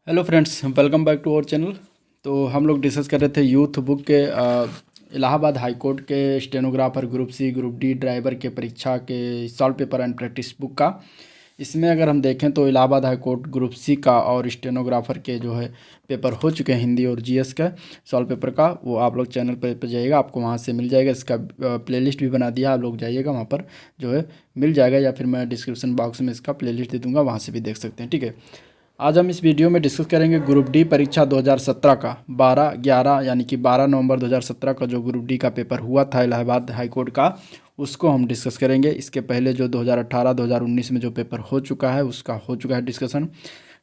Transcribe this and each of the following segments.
Hello friends, welcome back to our channel. तो हम लोग डिस्कस कर रहे थे यूथ बुक के इलाहाबाद हाई कोर्ट के stenographer group C group D driver के परीक्षा के solve paper and practice book का। इसमें अगर हम देखें तो Allahabad high court group C का और स्टेनोग्राफर के जो है पेपर हो चुके हैं, हिंदी और जीएस का सॉल्व पेपर का। वो आप लोग चैनल पर जाइएगा, आपको वहाँ से मिल जाएगा। इसका प्लेलिस्ट भी बना दिया, आप लोग जाइएगा वहाँ पर जो है मिल जाएगा, या फिर मैं डिस्क्रिप्शन बॉक्स में इसका प्लेलिस्ट दे दूँगा, वहाँ से भी देख सकते हैं। ठीक है, आज हम इस वीडियो में डिस्कस करेंगे ग्रुप डी परीक्षा 2017 का 12/11 यानी कि 12 नवंबर 2017 का जो ग्रुप डी का पेपर हुआ था इलाहाबाद हाई कोर्ट का, उसको हम डिस्कस करेंगे। इसके पहले जो 2018-2019 में जो पेपर हो चुका है उसका हो चुका है डिस्कशन।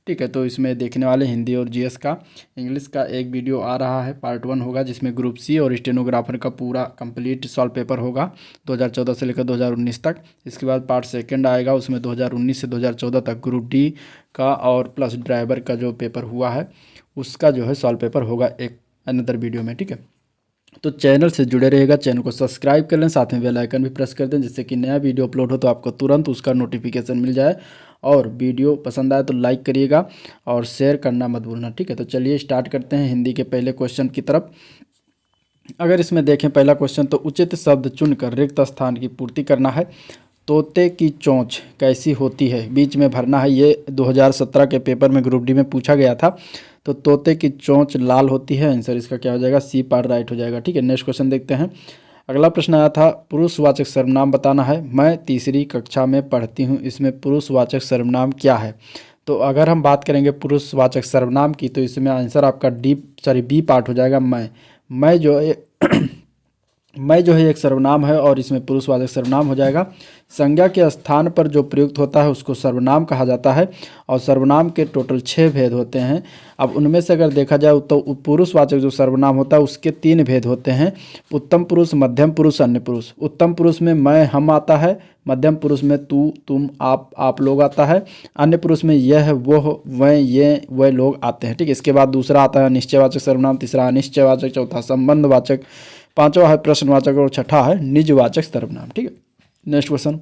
ठीक है, तो इसमें देखने वाले हिंदी और जीएस का। इंग्लिश का एक वीडियो आ रहा है, पार्ट 1 होगा, जिसमें ग्रुप सी और स्टेनोग्राफर का पूरा कंप्लीट सॉल्व पेपर होगा 2014 से लेकर 2019 तक। इसके बाद पार्ट 2 आएगा, उसमें 2019 से 2014 तक ग्रुप डी का और प्लस ड्राइवर का जो पेपर हुआ है उसका जो है सॉल्व पेपर होगा एक अनदर वीडियो में। ठीक है, तो चैनल से जुड़े रहेगा, चैनल को सब्सक्राइब कर लें, साथ में बेल आइकन भी प्रेस कर दें, जिससे कि नया वीडियो अपलोड हो तो आपको तुरंत उसका नोटिफिकेशन मिल जाए। और वीडियो पसंद आए तो लाइक करिएगा और शेयर करना मत भूलना। ठीक है, तो चलिए स्टार्ट करते हैं हिंदी के पहले क्वेश्चन की तरफ। अगर इसमें देखें पहला क्वेश्चन, तो उचित शब्द चुनकर रिक्त स्थान की पूर्ति करना है। तोते की चोंच कैसी होती है, बीच में भरना है। ये 2017 के पेपर में ग्रुप डी में पूछा गया था। तो तोते की चोंच लाल होती है, आंसर इसका क्या हो जाएगा, सी पार्ट राइट हो जाएगा। ठीक है, नेक्स्ट क्वेश्चन देखते हैं। अगला प्रश्न आया था, पुरुषवाचक सर्वनाम बताना है। मैं तीसरी कक्षा में पढ़ती हूँ, इसमें पुरुषवाचक सर्वनाम क्या है। तो अगर हम बात करेंगे पुरुषवाचक सर्वनाम की, तो इसमें आंसर आपका बी पार्ट हो जाएगा। मैं जो है मैं जो है एक सर्वनाम है और इसमें पुरुषवाचक सर्वनाम हो जाएगा। संज्ञा के स्थान पर जो प्रयुक्त होता है उसको सर्वनाम कहा जाता है, और सर्वनाम के टोटल 6 भेद होते हैं। अब उनमें से अगर देखा जाए तो पुरुषवाचक जो सर्वनाम होता है उसके 3 भेद होते हैं, उत्तम पुरुष, मध्यम पुरुष, अन्य पुरुष। उत्तम पुरुष में मैं, हम आता है, मध्यम पुरुष में तू, तुम, आप लोग आता है, अन्य पुरुष में यह, वो, वह, ये, वह लोग आते हैं। ठीक है, इसके बाद दूसरा आता है निश्चयवाचक सर्वनाम, तीसरा अनिश्चयवाचक, चौथा संबंधवाचक, पांचवा है प्रश्नवाचक और छठा है निजवाचक सर्वनाम। ठीक है, नेक्स्ट क्वेश्चन।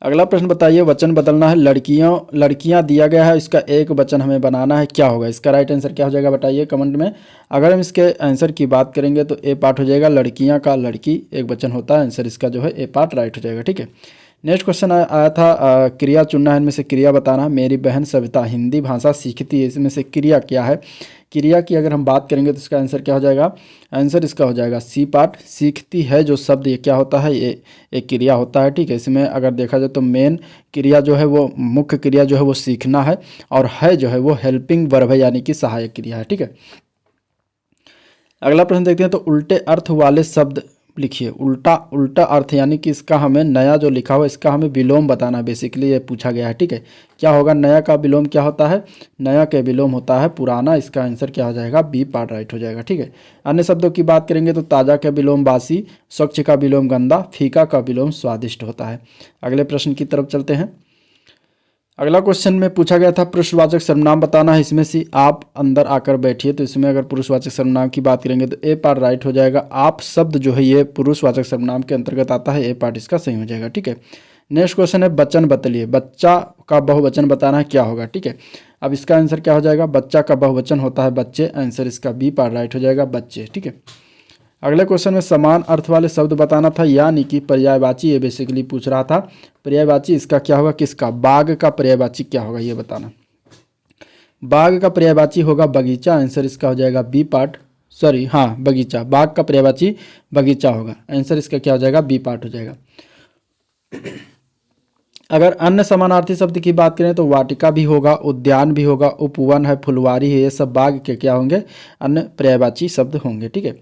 अगला प्रश्न बताइए, वचन बदलना है। लड़कियां दिया गया है, इसका एक वचन हमें बनाना है, क्या होगा। इसका राइट आंसर क्या हो जाएगा बताइए कमेंट में। अगर हम इसके आंसर की बात करेंगे तो ए पार्ट हो जाएगा, लड़कियां का लड़की एक वचन होता है, आंसर इसका जो है ए पार्ट राइट हो जाएगा। ठीक है, नेक्स्ट क्वेश्चन आया था, क्रिया चुनना है, इनमें से क्रिया बताना है। मेरी बहन सविता हिंदी भाषा सीखती है, इसमें से क्रिया क्या है। क्रिया की अगर हम बात करेंगे तो इसका आंसर क्या हो जाएगा, आंसर इसका हो जाएगा सी पार्ट। सीखती है जो शब्द, ये क्या होता है, ये एक क्रिया होता है। ठीक है, इसमें अगर देखा जाए तो मेन क्रिया जो है वो, मुख्य क्रिया जो है वो सीखना है, और है जो है वो हेल्पिंग वर्ब है, यानी कि सहायक क्रिया है। ठीक है, अगला प्रश्न देखते हैं। तो उल्टे अर्थ वाले शब्द लिखिए। उल्टा अर्थ यानी कि इसका हमें नया जो लिखा हुआ इसका हमें विलोम बताना है, बेसिकली ये पूछा गया है। ठीक है, क्या होगा, नया का विलोम क्या होता है, नया का विलोम होता है पुराना। इसका आंसर क्या हो जाएगा, बी पार्ट राइट हो जाएगा। ठीक है, अन्य शब्दों की बात करेंगे तो ताज़ा का विलोम बासी, स्वच्छ का विलोम गंदा, फीका का विलोम स्वादिष्ट होता है। अगले प्रश्न की तरफ चलते हैं। अगला क्वेश्चन में पूछा गया था पुरुषवाचक सर्वनाम बताना है, इसमें से आप अंदर आकर बैठिए। तो इसमें अगर पुरुषवाचक सर्वनाम की बात करेंगे तो ए पार्ट राइट हो जाएगा। आप शब्द जो है ये पुरुषवाचक सर्वनाम के अंतर्गत आता है, ए पार्ट इसका सही हो जाएगा। ठीक है, नेक्स्ट क्वेश्चन है, वचन बतलिए। बच्चा का बहुवचन बताना है, क्या होगा। ठीक है, अब इसका आंसर क्या हो जाएगा, बच्चा का बहुवचन होता है बच्चे, आंसर इसका बी पार्ट राइट हो जाएगा, बच्चे। ठीक है, अगले क्वेश्चन में समान अर्थ वाले शब्द बताना था, यानी कि पर्यायवाची, ये बेसिकली पूछ रहा था। पर्यायवाची इसका क्या होगा, किसका, बाग का पर्यायवाची क्या होगा ये बताना। बाग का पर्यायवाची होगा बगीचा, आंसर इसका हो जाएगा बी पार्ट, सॉरी हाँ बगीचा। बाग का पर्यायवाची बगीचा होगा, आंसर इसका क्या हो जाएगा, बी पार्ट हो जाएगा। अगर अन्य समानार्थी शब्द की बात करें तो वाटिका भी होगा, उद्यान भी होगा, उपवन है, फुलवारी है, ये सब बाग के क्या होंगे, अन्य पर्यायवाची शब्द होंगे। ठीक है,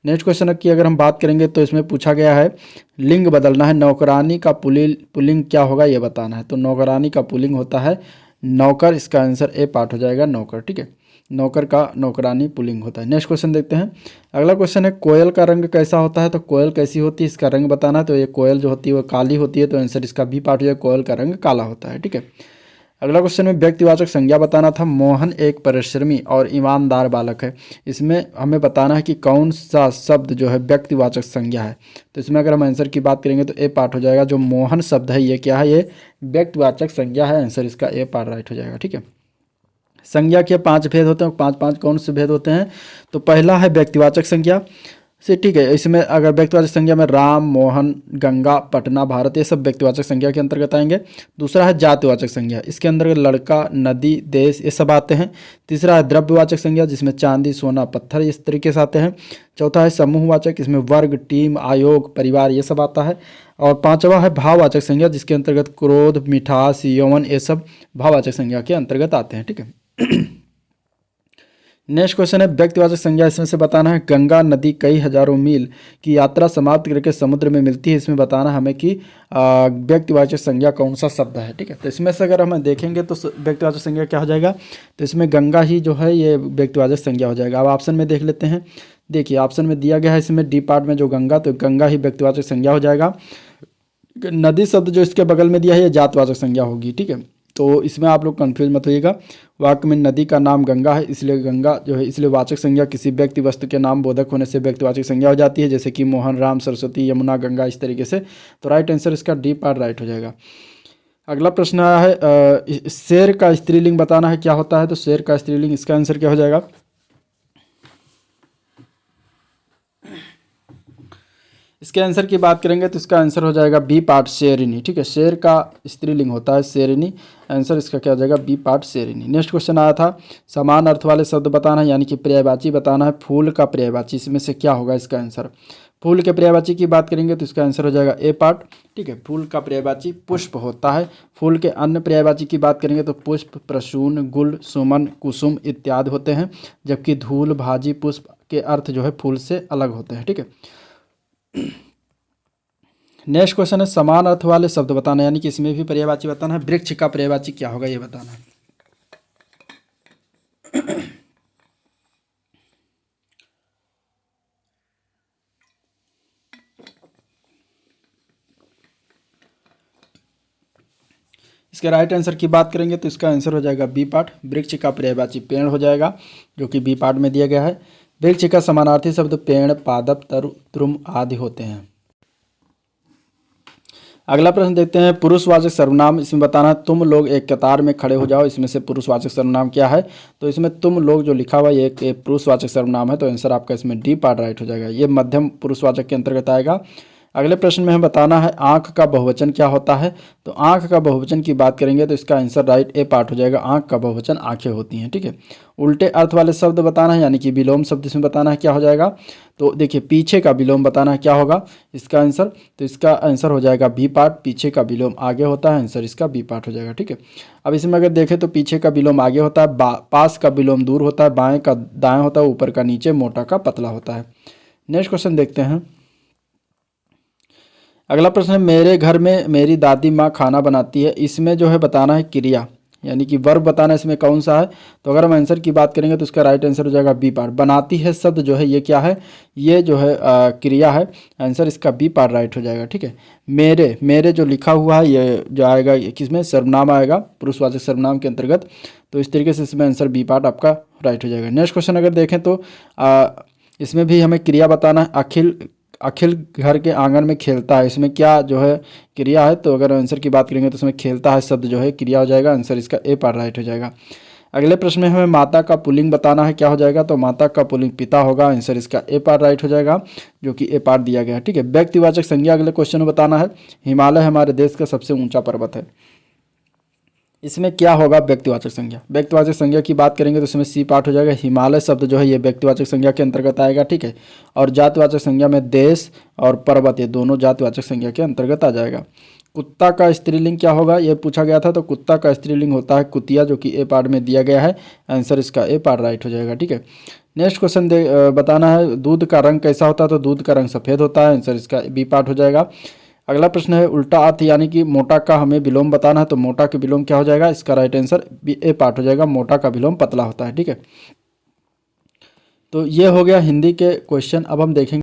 नेक्स्ट क्वेश्चन की अगर हम बात करेंगे तो इसमें पूछा गया है लिंग बदलना है। नौकरानी का पुल्लिंग क्या होगा ये बताना है। तो नौकरानी का पुल्लिंग होता है नौकर, इसका आंसर ए पार्ट हो जाएगा, नौकर। ठीक है, नौकर का नौकरानी पुल्लिंग होता है। नेक्स्ट क्वेश्चन देखते हैं। अगला क्वेश्चन है, कोयल का रंग कैसा होता है। तो कोयल कैसी होती है, इसका रंग बताना है। तो ये कोयल जो होती है वो काली होती है, तो आंसर इसका बी पार्ट हो जाएगा, कोयल का रंग काला होता है। ठीक है, अगला क्वेश्चन में व्यक्तिवाचक संज्ञा बताना था। मोहन एक परिश्रमी और ईमानदार बालक है, इसमें हमें बताना है कि कौन सा शब्द जो है व्यक्तिवाचक संज्ञा है। तो इसमें अगर हम आंसर की बात करेंगे तो ए पार्ट हो जाएगा, जो मोहन शब्द है ये क्या है, ये व्यक्तिवाचक संज्ञा है, आंसर इसका ए पार्ट राइट हो जाएगा। ठीक है, संज्ञा के 5 भेद होते हैं, 5 कौन से भेद होते हैं? तो पहला है व्यक्तिवाचक संज्ञा से, ठीक है। इसमें अगर व्यक्तिवाचक संज्ञा में राम, मोहन, गंगा, पटना, भारत, ये सब व्यक्तिवाचक संज्ञा के अंतर्गत आएंगे। दूसरा है जातिवाचक संज्ञा, इसके अंतर्गत लड़का, नदी, देश, ये सब आते हैं। तीसरा है द्रव्यवाचक संज्ञा, जिसमें चांदी, सोना, पत्थर इस तरीके से आते हैं। चौथा है समूहवाचक, इसमें वर्ग, टीम, आयोग, परिवार ये सब आता है। और पांचवा है भाववाचक संज्ञा, जिसके अंतर्गत क्रोध, मिठास, यौवन ये सब भाववाचक संज्ञा के अंतर्गत आते हैं, ठीक है। नेक्स्ट क्वेश्चन है व्यक्तिवाचक संज्ञा, इसमें से बताना है गंगा नदी कई हजारों मील की यात्रा समाप्त करके समुद्र में मिलती है। इसमें बताना है हमें कि व्यक्तिवाचक संज्ञा कौन सा शब्द है, ठीक है। तो इसमें से अगर हम देखेंगे तो व्यक्तिवाचक संज्ञा क्या हो जाएगा? तो इसमें गंगा ही जो है ये व्यक्तिवाचक संज्ञा हो जाएगा। अब ऑप्शन में देख लेते हैं। देखिए ऑप्शन में दिया गया है इसमें डी पार्ट में जो गंगा, तो गंगा ही व्यक्तिवाचक संज्ञा हो जाएगा। नदी शब्द जो इसके बगल में दिया है ये जातवाचक संज्ञा होगी, ठीक है। तो इसमें आप लोग कंफ्यूज मत होइएगा। वाक्य में नदी का नाम गंगा है, इसलिए गंगा जो है, इसलिए वाचक संज्ञा किसी व्यक्ति वस्तु के नाम बोधक होने से व्यक्तिवाचक संज्ञा हो जाती है, जैसे कि मोहन, राम, सरस्वती, यमुना, गंगा, इस तरीके से। तो राइट आंसर इसका डी पार्ट राइट हो जाएगा। अगला प्रश्न आया है शेर का स्त्रीलिंग बताना है क्या होता है? तो शेर का स्त्रीलिंग, इसका आंसर क्या हो जाएगा? इसके आंसर की बात करेंगे तो इसका आंसर हो जाएगा बी पार्ट शेरनी, ठीक है। शेर का स्त्रीलिंग होता है शेरनी, आंसर इसका क्या हो जाएगा? बी पार्ट शेरनी। नेक्स्ट क्वेश्चन आया था समान अर्थ वाले शब्द बताना है, यानी कि पर्यायवाची बताना है। फूल का पर्यायवाची इसमें से क्या होगा इसका आंसर? फूल के पर्यायवाची की बात करेंगे तो इसका आंसर हो जाएगा ए पार्ट, ठीक है। फूल का पर्यायवाची पुष्प होता है। फूल के अन्य पर्यायवाची की बात करेंगे तो पुष्प, प्रसून, गुल, सुमन, कुसुम इत्यादि होते हैं, जबकि धूल, भाजी, पुष्प के अर्थ जो है फूल से अलग होते हैं, ठीक है। नेक्स्ट क्वेश्चन है समान अर्थ वाले शब्द बताना, यानी कि इसमें भी पर्यायवाची बताना है। वृक्ष का पर्यायवाची क्या होगा ये बताना है। इसके राइट आंसर की बात करेंगे तो इसका आंसर हो जाएगा बी पार्ट। वृक्ष का पर्यायवाची पेड़ हो जाएगा, जो कि बी पार्ट में दिया गया है। वृक्ष का समानार्थी शब्द पेड़, पादप, तरु, द्रुम आदि होते हैं। अगला प्रश्न देखते हैं पुरुषवाचक सर्वनाम, इसमें बताना है तुम लोग एक कतार में खड़े हो जाओ। इसमें से पुरुषवाचक सर्वनाम क्या है? तो इसमें तुम लोग जो लिखा हुआ है ये एक पुरुषवाचक सर्वनाम है, तो आंसर आपका इसमें डी पार्ट राइट हो जाएगा। ये मध्यम पुरुषवाचक के अंतर्गत आएगा। अगले प्रश्न में हमें बताना है आंख का बहुवचन क्या होता है? तो आंख का बहुवचन की बात करेंगे तो इसका आंसर राइट ए पार्ट हो जाएगा। आंख का बहुवचन आंखें होती हैं, ठीक है। उल्टे अर्थ वाले शब्द बताना है, यानी कि विलोम शब्द इसमें बताना है क्या हो जाएगा? तो देखिए पीछे का विलोम बताना है क्या होगा इसका आंसर? तो इसका आंसर हो जाएगा बी पार्ट। पीछे का विलोम आगे होता है, आंसर इसका बी पार्ट हो जाएगा, ठीक है। अब इसमें अगर देखें तो पीछे का विलोम आगे होता है, पास का विलोम दूर होता है, बाएं का दाएं होता है, ऊपर का नीचे, मोटा का पतला होता है। नेक्स्ट क्वेश्चन देखते हैं। अगला प्रश्न है मेरे घर में मेरी दादी माँ खाना बनाती है। इसमें जो है बताना है क्रिया, यानी कि वर्ब बताना है इसमें कौन सा है। तो अगर हम आंसर की बात करेंगे तो इसका राइट आंसर हो जाएगा बी पार्ट। बनाती है शब्द जो है ये क्या है? ये जो है क्रिया है, आंसर इसका बी पार्ट राइट हो जाएगा, ठीक है। मेरे, मेरे जो लिखा हुआ है ये जो आएगा किसमें? सर्वनाम आएगा, पुरुषवाचक सर्वनाम के अंतर्गत। तो इस तरीके से इसमें आंसर बी पार्ट आपका राइट हो जाएगा। नेक्स्ट क्वेश्चन अगर देखें तो इसमें भी हमें क्रिया बताना है। अखिल, अखिल घर के आंगन में खेलता है, इसमें क्या जो है क्रिया है? तो अगर आंसर की बात करेंगे तो इसमें खेलता है शब्द जो है क्रिया हो जाएगा, आंसर इसका ए पार्ट राइट हो जाएगा। अगले प्रश्न में हमें माता का पुल्लिंग बताना है क्या हो जाएगा? तो माता का पुल्लिंग पिता होगा, आंसर इसका ए पार्ट राइट हो जाएगा, जो कि ए पार्ट दिया गया है, ठीक है। व्यक्तिवाचक संज्ञा अगले क्वेश्चन में बताना है। हिमालय हमारे देश का सबसे ऊंचा पर्वत है, इसमें क्या होगा व्यक्तिवाचक संज्ञा? व्यक्तिवाचक संज्ञा की बात करेंगे तो इसमें सी पार्ट हो जाएगा। हिमालय शब्द जो है ये व्यक्तिवाचक संज्ञा के अंतर्गत आएगा, ठीक है। और जातिवाचक संज्ञा में देश और पर्वत ये दोनों जातिवाचक संज्ञा के अंतर्गत आ जाएगा। कुत्ता का स्त्रीलिंग क्या होगा ये पूछा गया था, तो कुत्ता का स्त्रीलिंग होता है कुतिया, जो कि ए पार्ट में दिया गया है, आंसर इसका ए पार्ट राइट हो जाएगा, ठीक है। नेक्स्ट क्वेश्चन बताना है दूध का रंग कैसा होता है? तो दूध का रंग सफ़ेद होता है, आंसर इसका बी पार्ट हो जाएगा। अगला प्रश्न है उल्टा अर्थ, यानी कि मोटा का हमें विलोम बताना है। तो मोटा के विलोम क्या हो जाएगा? इसका राइट आंसर ए पार्ट हो जाएगा। मोटा का विलोम पतला होता है, ठीक है। तो ये हो गया हिंदी के क्वेश्चन। अब हम देखेंगे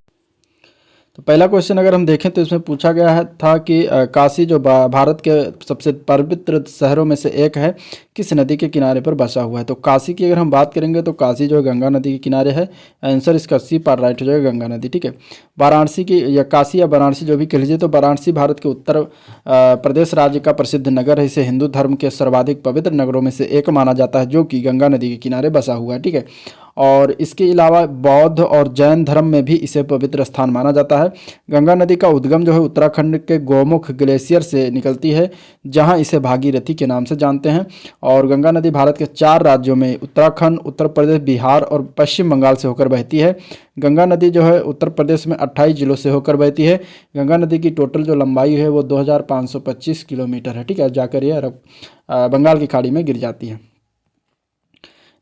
तो पहला क्वेश्चन अगर हम देखें तो इसमें पूछा गया है था कि काशी जो भारत के सबसे पवित्र शहरों में से एक है, किस नदी के किनारे पर बसा हुआ है। तो काशी की अगर हम बात करेंगे तो काशी जो है गंगा नदी के किनारे है। आंसर इसका सी पार्ट राइट हो जाएगा, गंगा नदी। ठीक है। वाराणसी की या काशी या वाराणसी जो भी कह लीजिए, तो वाराणसी भारत के उत्तर प्रदेश राज्य का प्रसिद्ध नगर है। इसे हिंदू धर्म के सर्वाधिक पवित्र नगरों में से एक माना जाता है, जो कि गंगा नदी के किनारे बसा हुआ है। ठीक है। और इसके अलावा बौद्ध और जैन धर्म में भी इसे पवित्र स्थान माना जाता है। गंगा नदी का उद्गम जो है उत्तराखंड के गौमुख ग्लेशियर से निकलती है, जहां इसे भागीरथी के नाम से जानते हैं। और गंगा नदी भारत के 4 राज्यों में उत्तराखंड, उत्तर प्रदेश, बिहार और पश्चिम बंगाल से होकर बहती है। गंगा नदी जो है उत्तर प्रदेश में 28 जिलों से होकर बहती है। गंगा नदी की टोटल जो लंबाई है वो 2525 किलोमीटर है। ठीक है। जाकर ये बंगाल की खाड़ी में गिर जाती है।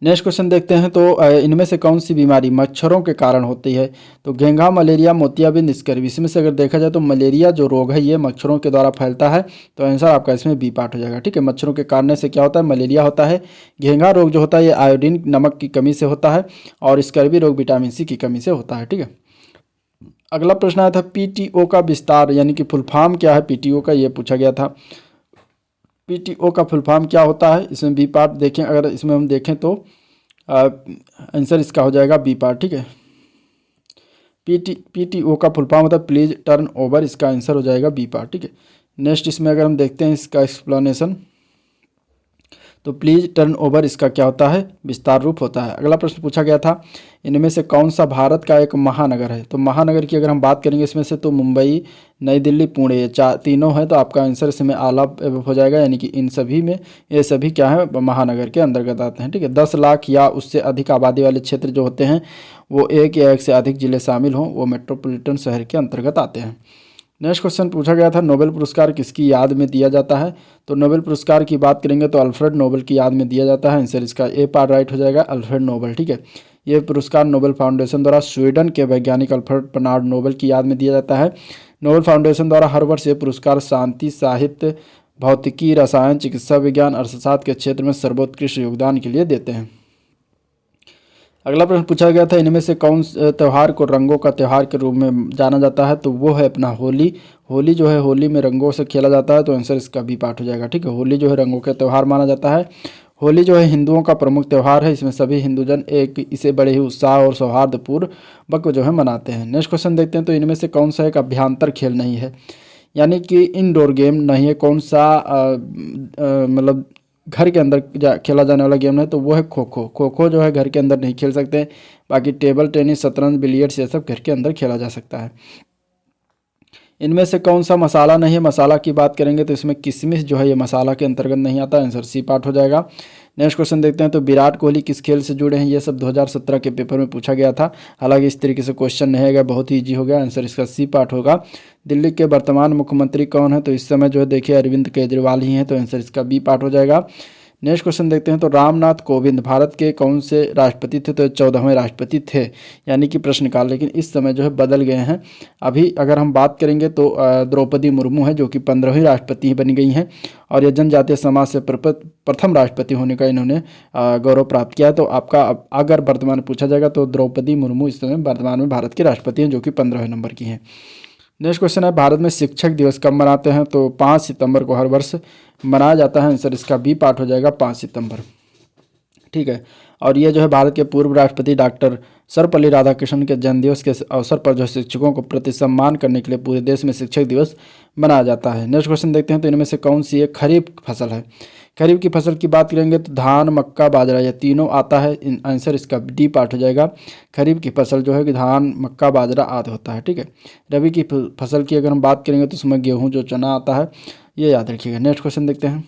नेक्स्ट क्वेश्चन देखते हैं। तो इनमें से कौन सी बीमारी मच्छरों के कारण होती है। तो घेंघा, मलेरिया, मोतियाबिंद, स्कर्वी। इसमें से अगर देखा जाए तो मलेरिया जो रोग है ये मच्छरों के द्वारा फैलता है। तो आंसर आपका इसमें बी पार्ट हो जाएगा। ठीक है। मच्छरों के काटने से क्या होता है, मलेरिया होता है। घेंघा रोग जो होता है ये आयोडीन नमक की कमी से होता है। और स्कर्वी रोग विटामिन सी की कमी से होता है। ठीक है। अगला प्रश्न आया था पीटीओ का विस्तार यानी कि फुल फॉर्म क्या है पीटीओ का, ये पूछा गया था। पीटीओ का फुल फॉर्म क्या होता है, इसमें बी पार्ट देखें। अगर इसमें हम देखें तो आंसर इसका हो जाएगा बी पार्ट। ठीक है। पीटीओ का फुल फॉर्म होता है प्लीज टर्न ओवर, इसका आंसर हो जाएगा बी पार्ट। ठीक है। नेक्स्ट इसमें अगर हम देखते हैं इसका एक्सप्लेनेशन, तो प्लीज टर्न ओवर इसका क्या होता है, विस्तार रूप होता है। अगला प्रश्न पूछा गया था इनमें से कौन सा भारत का एक महानगर है। तो महानगर की अगर हम बात करेंगे इसमें से तो मुंबई, नई दिल्ली, पुणे, ये तीनों है। तो आपका आंसर इसमें आला हो जाएगा, यानी कि इन सभी में ये सभी क्या है, महानगर के अंतर्गत आते हैं। ठीक है। 10 लाख या उससे अधिक आबादी वाले क्षेत्र जो होते हैं वो एक या एक से अधिक जिले शामिल हों, वो मेट्रोपॉलिटन शहर के अंतर्गत आते हैं। नेक्स्ट क्वेश्चन पूछा गया था नोबेल पुरस्कार किसकी याद में दिया जाता है। तो नोबेल पुरस्कार की बात करेंगे तो अल्फ्रेड नोबेल की याद में दिया जाता है। आंसर इसका ए पार्ट राइट हो जाएगा, अल्फ्रेड नोबेल। ठीक है। ये पुरस्कार नोबेल फाउंडेशन द्वारा स्वीडन के वैज्ञानिक अल्फ्रेड बर्नार्ड नोबेल की याद में दिया जाता है। नोबेल फाउंडेशन द्वारा हर वर्ष ये पुरस्कार शांति, साहित्य, भौतिकी, रसायन, चिकित्सा विज्ञान, अर्थशास्त्र के क्षेत्र में सर्वोत्कृष्ट योगदान के लिए देते हैं। अगला प्रश्न पूछा गया था इनमें से कौन त्यौहार को रंगों का त्यौहार के रूप में जाना जाता है। तो वो है अपना होली। होली जो है, होली में रंगों से खेला जाता है। तो आंसर इसका भी पार्ट हो जाएगा। ठीक है। होली जो है रंगों का त्यौहार माना जाता है। होली जो है हिंदुओं का प्रमुख त्यौहार है। इसमें सभी हिंदूजन इसे बड़े ही उत्साह और सौहार्दपूर्वक जो है मनाते हैं। नेक्स्ट क्वेश्चन देखते हैं। तो इनमें से कौन सा एक अभ्यंतर खेल नहीं है, यानी कि इंडोर गेम नहीं है। कौन सा मतलब घर के अंदर खेला जाने वाला गेम है, तो वो है खो खो। खो खो जो है घर के अंदर नहीं खेल सकते। बाकी टेबल टेनिस, शतरंज, बिलियर्ड्स ये सब घर के अंदर खेला जा सकता है। इनमें से कौन सा मसाला नहीं है। मसाला की बात करेंगे तो इसमें किशमिश जो है ये मसाला के अंतर्गत नहीं आता। आंसर सी पार्ट हो जाएगा। नेक्स्ट क्वेश्चन देखते हैं। तो विराट कोहली किस खेल से जुड़े हैं, ये सब 2017 के पेपर में पूछा गया था। हालांकि इस तरीके से क्वेश्चन नहीं आएगा, बहुत ही ईजी हो गया। आंसर इसका सी पार्ट होगा। दिल्ली के वर्तमान मुख्यमंत्री कौन है। तो इस समय जो है देखिए अरविंद केजरीवाल ही हैं। तो आंसर इसका बी पार्ट हो जाएगा। नेक्स्ट क्वेश्चन देखते हैं। तो रामनाथ कोविंद भारत के कौन से राष्ट्रपति थे। तो 14वें राष्ट्रपति थे, यानी कि प्रश्नकाल, लेकिन इस समय जो है बदल गए हैं। अभी अगर हम बात करेंगे तो द्रौपदी मुर्मू है जो कि 15वीं राष्ट्रपति बनी गई हैं। और ये जनजातीय समाज से प्रथम राष्ट्रपति होने का इन्होंने गौरव प्राप्त किया। तो आपका अगर वर्तमान पूछा जाएगा तो द्रौपदी मुर्मू इस समय वर्तमान में भारत की राष्ट्रपति हैं, जो कि 15वें नंबर की हैं। नेक्स्ट क्वेश्चन है भारत में शिक्षक दिवस कब मनाते हैं। तो 5 सितंबर को हर वर्ष मनाया जाता है। आंसर इसका बी पार्ट हो जाएगा, 5 सितंबर। ठीक है। और ये जो है भारत के पूर्व राष्ट्रपति डॉक्टर सर्वपल्ली राधाकृष्णन के जन्मदिवस के अवसर पर जो शिक्षकों को प्रति सम्मान करने के लिए पूरे देश में शिक्षक दिवस मनाया जाता है। नेक्स्ट क्वेश्चन देखते हैं। तो इनमें से कौन सी एक खरीफ फसल है। खरीफ की फसल की बात करेंगे तो धान, मक्का, बाजरा ये तीनों आता है। आंसर इसका डी पार्ट हो जाएगा। खरीफ की फसल जो है कि धान, मक्का, बाजरा आदि होता है। ठीक है। रबी की फसल की अगर हम बात करेंगे तो उसमें गेहूँ, जो चना आता है, ये याद रखिएगा। नेक्स्ट क्वेश्चन देखते हैं।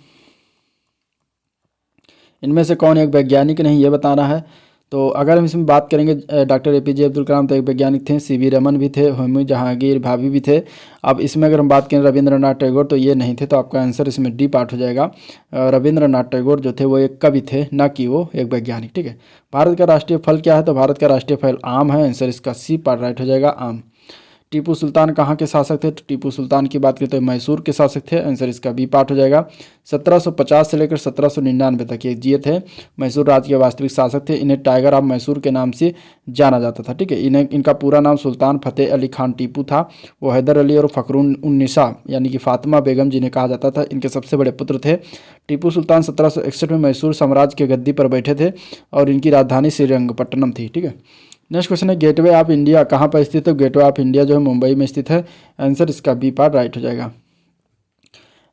इनमें से कौन एक वैज्ञानिक नहीं, ये बताना है। तो अगर हम इसमें बात करेंगे डॉक्टर एपीजे अब्दुल कलाम तो एक वैज्ञानिक थे। सीवी रमन भी थे, होमी जहांगीर भाभी भी थे। अब इसमें अगर हम बात करें रविंद्रनाथ टैगोर तो ये नहीं थे। तो आपका आंसर इसमें डी पार्ट हो जाएगा। रविंद्रनाथ टैगोर जो थे वो एक कवि थे, ना कि वो एक वैज्ञानिक। ठीक है। भारत का राष्ट्रीय फल क्या है। तो भारत का राष्ट्रीय फल आम है। आंसर इसका सी पार्ट राइट हो जाएगा, आम। टीपू सुल्तान कहाँ के शासक थे? तो टीपू सुल्तान की बात करें तो मैसूर के शासक थे। आंसर इसका बी पार्ट हो जाएगा। 1750 से लेकर 1799 तक ये जिए थे। मैसूर राज्य के वास्तविक शासक थे। इन्हें टाइगर ऑफ मैसूर के नाम से जाना जाता था। ठीक है, इनका पूरा नाम सुल्तान फतेह अली खान टीपू था। वो हैदर अली और फ़खरुन उन्निसा यानी कि फातिमा बेगम जिन्हें कहा जाता था, इनके सबसे बड़े पुत्र थे। टीपू सुल्तान 1761 में मैसूर साम्राज्य के गद्दी पर बैठे थे और इनकी राजधानी श्रीरंगपट्टनम थी। ठीक है, नेक्स्ट क्वेश्चन है गेटवे ऑफ इंडिया कहाँ पर स्थित है? गेटवे ऑफ इंडिया जो है मुंबई में स्थित है। आंसर इसका बी पार्ट राइट हो जाएगा।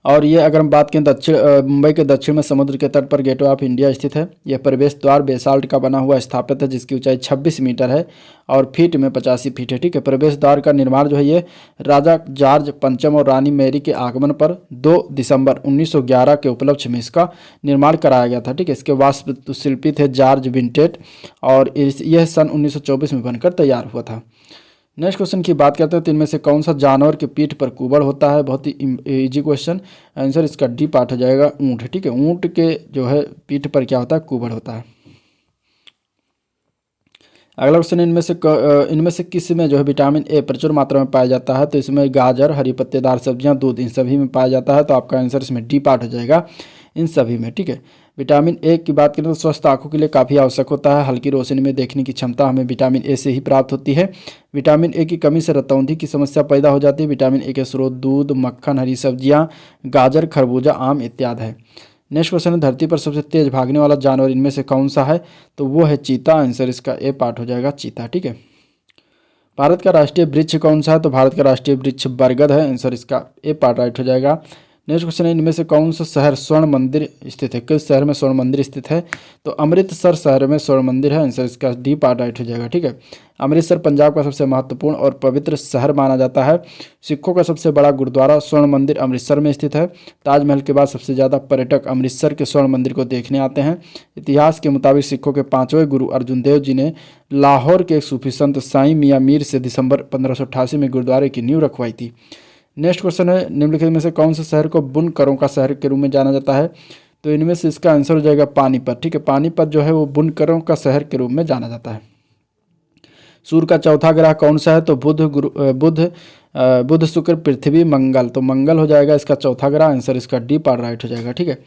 और ये अगर हम बात करें मुंबई के दक्षिण में समुद्र के तट पर गेटवे ऑफ इंडिया स्थित है। यह प्रवेश द्वार बेसाल्ट का बना हुआ स्थापित है जिसकी ऊंचाई 26 मीटर है और फीट में 85 फीट है। ठीक है, प्रवेश द्वार का निर्माण जो है ये राजा जॉर्ज पंचम और रानी मैरी के आगमन पर 2 दिसंबर 1911 के उपलक्ष्य में इसका निर्माण कराया गया था। ठीक है, इसके वास्तुशिल्पी थे जॉर्ज विंटेट और यह सन 1924 में बनकर तैयार हुआ था। नेक्स्ट क्वेश्चन की बात करते हैं तो इनमें से कौन सा जानवर के पीठ पर कुबड़ होता है? बहुत ही इजी क्वेश्चन। आंसर इसका डी पार्ट हो जाएगा ऊँट। ठीक है, ऊँट के जो है पीठ पर क्या होता है? कुबड़ होता है। अगला क्वेश्चन इनमें से किस में जो है विटामिन ए प्रचुर मात्रा में पाया जाता है? तो इसमें गाजर, हरी पत्तेदार सब्जियां, दूध, इन सभी में पाया जाता है। तो आपका आंसर इसमें डी पार्ट हो जाएगा इन सभी में। ठीक है, विटामिन ए की बात करें तो स्वस्थ आंखों के लिए काफ़ी आवश्यक होता है। हल्की रोशनी में देखने की क्षमता हमें विटामिन ए से ही प्राप्त होती है। विटामिन ए की कमी से रतौंधी की समस्या पैदा हो जाती है। विटामिन ए के स्रोत दूध, मक्खन, हरी सब्जियां, गाजर, खरबूजा, आम इत्यादि है। नेक्स्ट क्वेश्चन है धरती पर सबसे तेज भागने वाला जानवर इनमें से कौन सा है? तो वो है चीता। आंसर इसका ए पार्ट हो जाएगा चीता। ठीक है, भारत का राष्ट्रीय वृक्ष कौन सा है? तो भारत का राष्ट्रीय वृक्ष बरगद है। आंसर इसका ए पार्ट राइट हो जाएगा। नेक्स्ट क्वेश्चन है इनमें से कौन सा शहर स्वर्ण मंदिर स्थित है? किस शहर में स्वर्ण मंदिर स्थित है? तो अमृतसर शहर में स्वर्ण मंदिर है। आंसर इसका डी पार्ट राइट हो जाएगा। ठीक है, अमृतसर पंजाब का सबसे महत्वपूर्ण और पवित्र शहर माना जाता है। सिखों का सबसे बड़ा गुरुद्वारा स्वर्ण मंदिर अमृतसर में स्थित है। ताजमहल के बाद सबसे ज़्यादा पर्यटक अमृतसर के स्वर्ण मंदिर को देखने आते हैं। इतिहास के मुताबिक सिखों के 5वें गुरु अर्जुन देव जी ने लाहौर के एक सूफी संत साईं मियां मीर से दिसंबर 1588 में गुरुद्वारे की नींव रखवाई थी। नेक्स्ट क्वेश्चन है निम्नलिखित में से कौन से शहर को बुनकरों का शहर के रूप में जाना जाता है? तो इनमें से इसका आंसर हो जाएगा पानीपत। ठीक है, पानीपत जो है वो बुनकरों का शहर के रूप में जाना जाता है। सूर्य का चौथा ग्रह कौन सा है? तो बुध शुक्र पृथ्वी मंगल। तो मंगल हो जाएगा इसका चौथा ग्रह। आंसर इसका डी पार्ट राइट हो जाएगा। ठीक है,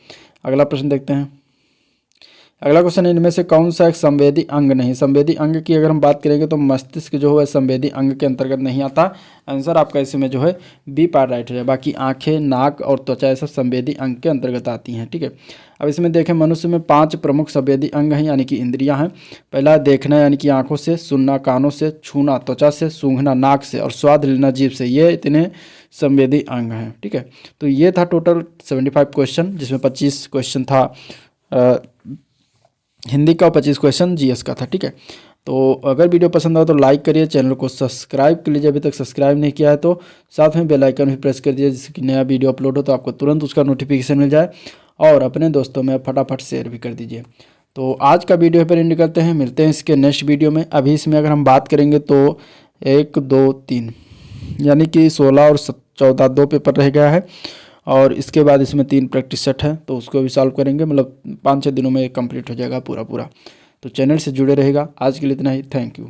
अगला प्रश्न देखते हैं। अगला क्वेश्चन है इनमें से कौन सा एक संवेदी अंग नहीं? संवेदी अंग की अगर हम बात करेंगे तो मस्तिष्क जो है संवेदी अंग के अंतर्गत नहीं आता। आंसर आपका इसमें जो है बी पार्ट राइट हो जाए। बाकी आंखें, नाक और त्वचा ये सब संवेदी अंग के अंतर्गत आती हैं। ठीक है, अब इसमें देखें मनुष्य में 5 प्रमुख संवेदी अंग हैं यानी कि इंद्रियां हैं। पहला देखना यानी कि आंखों से, सुनना कानों से, छूना त्वचा से, सूंघना नाक से और स्वाद लेना जीभ से। ये इतने संवेदी अंग हैं। ठीक है, तो ये था टोटल 75 क्वेश्चन जिसमें 25 क्वेश्चन था हिंदी का और 25 क्वेश्चन जीएस का था। ठीक है, तो अगर वीडियो पसंद आए तो लाइक करिए, चैनल को सब्सक्राइब कर लीजिए अभी तक सब्सक्राइब नहीं किया है तो, साथ में बेल आइकन भी प्रेस कर दीजिए जिससे कि नया वीडियो अपलोड हो तो आपको तुरंत उसका नोटिफिकेशन मिल जाए और अपने दोस्तों में फटाफट शेयर भी कर दीजिए। तो आज का वीडियो पर एंड करते हैं, मिलते हैं इसके नेक्स्ट वीडियो में। अभी इसमें अगर हम बात करेंगे तो 1, 2, 3 यानी कि 16 और 14 2 पेपर रह गया है और इसके बाद इसमें 3 प्रैक्टिस सेट है तो उसको भी सॉल्व करेंगे। मतलब 5-6 दिनों में कंप्लीट हो जाएगा पूरा। तो चैनल से जुड़े रहेगा। आज के लिए इतना ही। Thank you.